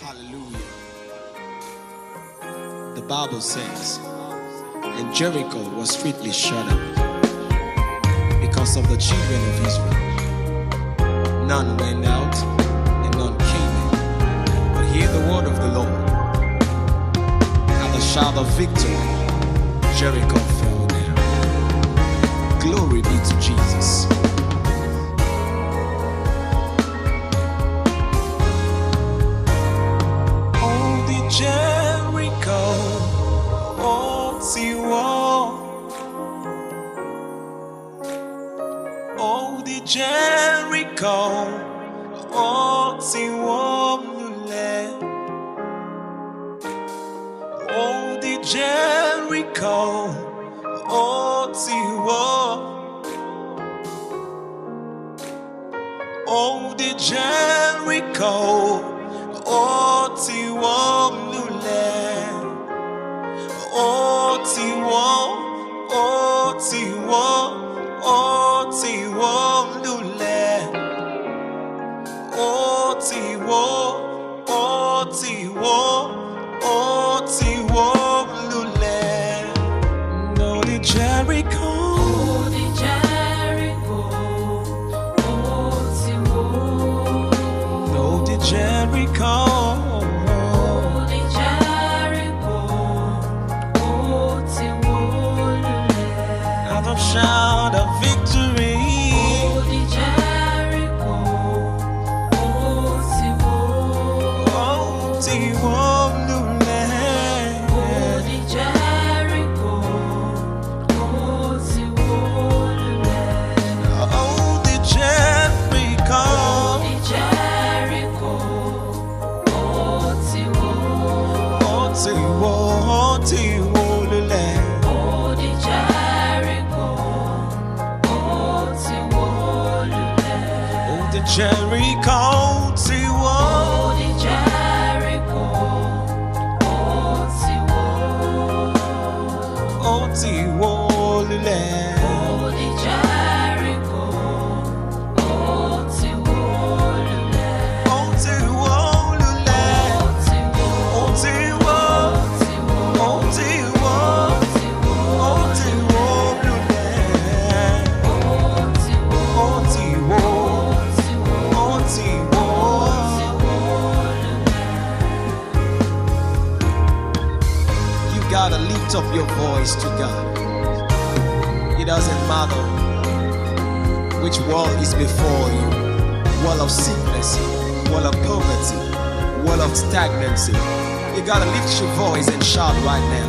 Hallelujah. The Bible says, and Jericho was strictly shut up because of the children of Israel. None went out and none came in. But hear the word of the Lord. At the shout of victory, Jericho fell down. Glory be to Jesus. Odi Jericho, Otiwo. Odi Jericho, Otiwo lule. Odi Jericho, Otiwo. Odi Jericho, Otiwo lule. Otiwo, Otiwo, Otiwo lule. Otiwo, Otiwo, Otiwo lule. Odi Jericho, Odi Jericho, Otiwo. Odi Jericho, Odi Jericho, Otiwo lule. at the shout of victory. Odi Jericho, Otiwo. Otiwo lule. Odi Jericho, Otiwo lule. Odi Jericho, Odi Jericho, Otiwo. Otiwo, Otiwo lule. Odi Jericho, Otiwo lule. Odi Jericho, Otiwo. Odi Jericho, Otiwo. Otiwo lule. Odi Jericho, Otiwo lule. Otiwo lule. Otiwo, Otiwo, Otiwo, Otiwo, Otiwo, Otiwo lule. Otiwo, Otiwo, Otiwo, Otiwo. You gotta lift up your voice to God. It doesn't matter which wall is before you. Wall of sickness, wall of poverty, wall of stagnancy. You gotta lift your voice and shout right now.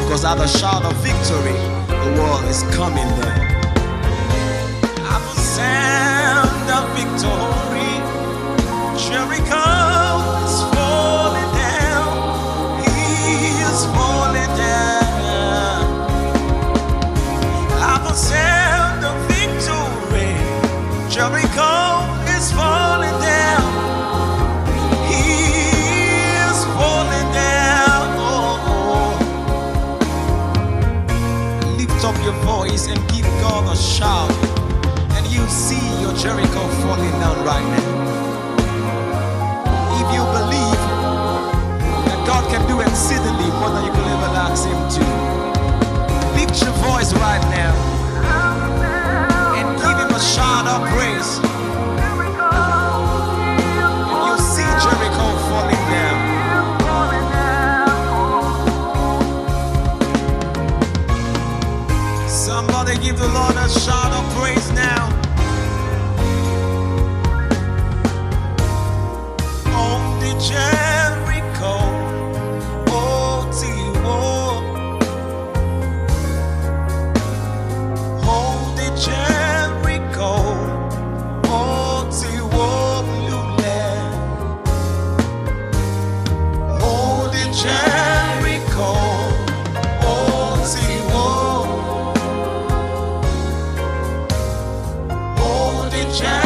Because at the shout of victory, the wall is coming down. At the sound of victory, Jericho is falling down. He is falling down. At the sound of victory, Jericho is falling down. He is falling down. Lift up your voice and give God a shout, and you see your Jericho falling down right now. If you believe that God can do exceedingly more than you could ever ask Him to, lift your voice right now and give Him a shout of praise. And you see Jericho falling down. Somebody give the Lord a shout of praise now. Odi Jericho, Otiwo. Odi Jericho, Otiwo lule. Odi Jericho, Otiwo. Odi Jericho.